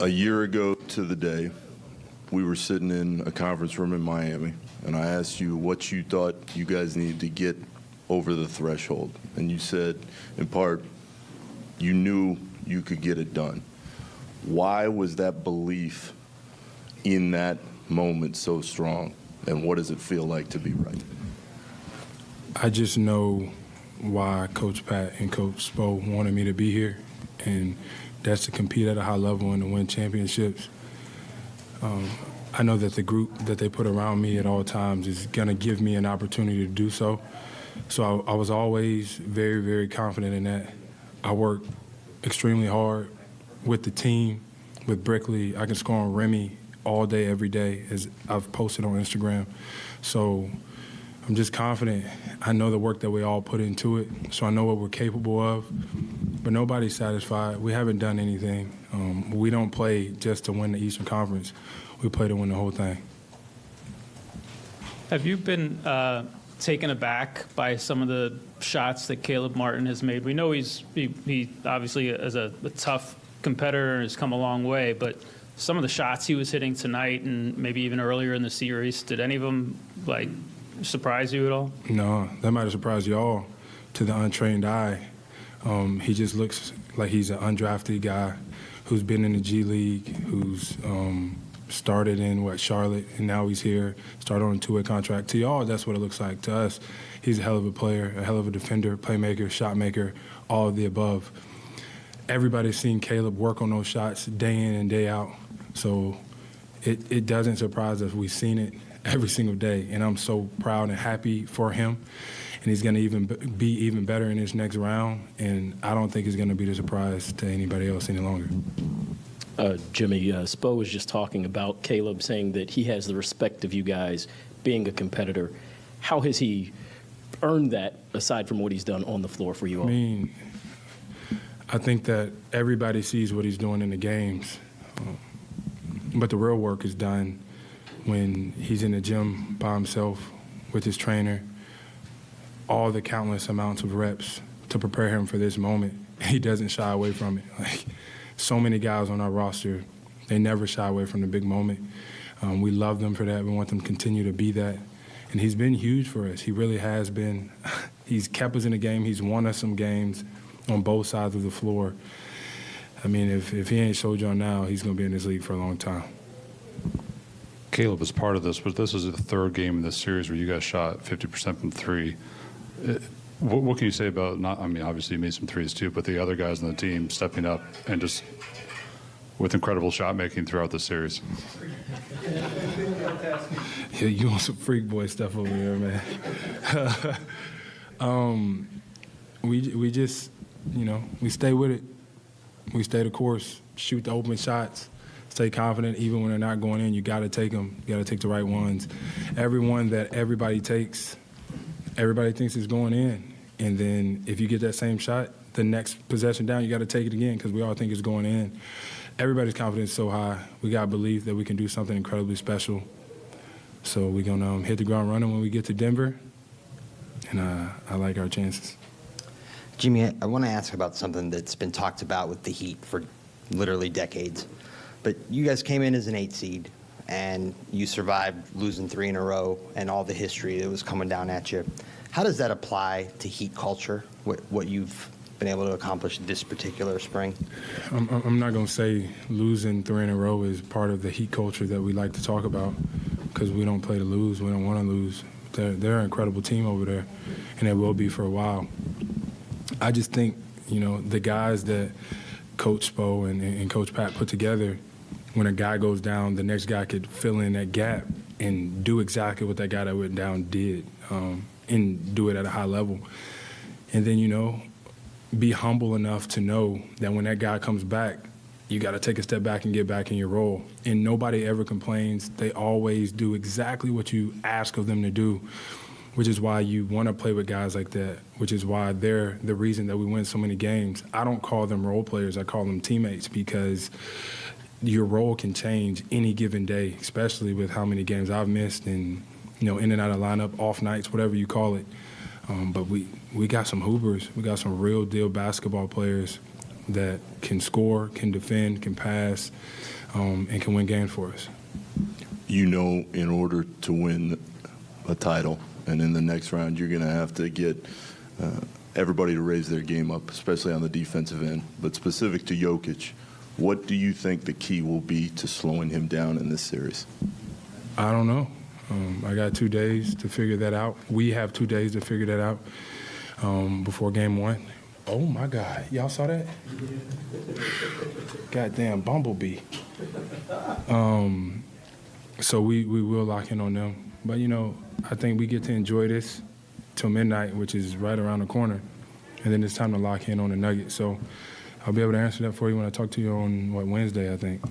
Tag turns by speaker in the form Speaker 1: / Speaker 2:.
Speaker 1: A year ago to the day, we were sitting in a conference room in Miami, and I asked you what you thought you guys needed to get over the threshold. And you said, in part, you knew you could get it done. Why was that belief in that moment so strong, and what does it feel like to be right?
Speaker 2: I just know why Coach Pat and Coach Spo wanted me to be here, and that's to compete at a high level and to win championships. I know that the group that they put around me at all times is going to give me an opportunity to do so. So I was always very, very confident in that. I work extremely hard with the team, with Brickley. I can score on Remy all day, every day, as I've posted on Instagram. So I'm just confident. I know the work that we all put into it, so I know what we're capable of. But nobody's satisfied. We haven't done anything. We don't play just to win the Eastern Conference. We play to win the whole thing.
Speaker 3: Have you been taken aback by some of the shots that Caleb Martin has made? We know he obviously is a tough competitor and has come a long way, but some of the shots he was hitting tonight and maybe even earlier in the series, did any of them surprise you at all?
Speaker 2: No, that might have surprised you all to the untrained eye. He just looks like he's an undrafted guy who's been in the G League, who's started in, Charlotte, and now he's here, started on a two-way contract. To y'all, that's what it looks like. To us, he's a hell of a player, a hell of a defender, playmaker, shot maker, all of the above. Everybody's seen Caleb work on those shots day in and day out, so it doesn't surprise us. We've seen it every single day, and I'm so proud and happy for him. And he's going to be even better in his next round, and I don't think it's going to be a surprise to anybody else any longer.
Speaker 4: Jimmy, Spo was just talking about Caleb saying that he has the respect of you guys being a competitor. How has he earned that, aside from what he's done on the floor for you all?
Speaker 2: I mean, I think that everybody sees what he's doing in the games, but the real work is done when he's in the gym by himself with his trainer, all the countless amounts of reps to prepare him for this moment. He doesn't shy away from it. So many guys on our roster, they never shy away from the big moment. We love them for that. We want them to continue to be that. And he's been huge for us. He really has been. He's kept us in the game. He's won us some games on both sides of the floor. I mean, if he ain't showed y'all now, he's going to be in this league for a long time.
Speaker 5: Caleb is part of this, but this is the third game in this series where you guys shot 50% from three. What can you say about, obviously you made some threes too, but the other guys on the team stepping up and just with incredible shot making throughout the series?
Speaker 2: Yeah, you want some freak boy stuff over there, man. We just, we stay with it. We stay the course, shoot the open shots, stay confident even when they're not going in. You got to take them. You got to take the right ones. Every one that everybody takes, everybody thinks is going in. And then if you get that same shot, the next possession down, you got to take it again because we all think it's going in. Everybody's confidence is so high. We got to believe that we can do something incredibly special. So we're going to hit the ground running when we get to Denver, and I like our chances.
Speaker 6: Jimmy, I want to ask about something that's been talked about with the Heat for literally decades. But you guys came in as an 8 seed, and you survived losing 3 in a row and all the history that was coming down at you. How does that apply to Heat culture, what you've been able to accomplish this particular spring?
Speaker 2: I'm not going to say losing 3 in a row is part of the Heat culture that we like to talk about because we don't play to lose. We don't want to lose. They're an incredible team over there, and they will be for a while. I just think, the guys that Coach Spo and Coach Pat put together, when a guy goes down, the next guy could fill in that gap and do exactly what that guy that went down did, and do it at a high level. And then, be humble enough to know that when that guy comes back, you got to take a step back and get back in your role. And nobody ever complains. They always do exactly what you ask of them to do, which is why you want to play with guys like that, which is why they're the reason that we win so many games. I don't call them role players. I call them teammates because your role can change any given day, especially with how many games I've missed and, in and out of lineup, off nights, whatever you call it. But we got some hoopers. We got some real deal basketball players that can score, can defend, can pass, and can win games for us.
Speaker 1: You know, in order to win a title, and in the next round, you're going to have to get everybody to raise their game up, especially on the defensive end. But specific to Jokic, what do you think the key will be to slowing him down in this series?
Speaker 2: I don't know. I got 2 days to figure that out. We have 2 days to figure that out before game one. Oh, my God. Y'all saw that? Goddamn bumblebee. So we will lock in on them. But, you know, I think we get to enjoy this till midnight, which is right around the corner. And then it's time to lock in on the Nuggets. So I'll be able to answer that for you when I talk to you on, Wednesday, I think.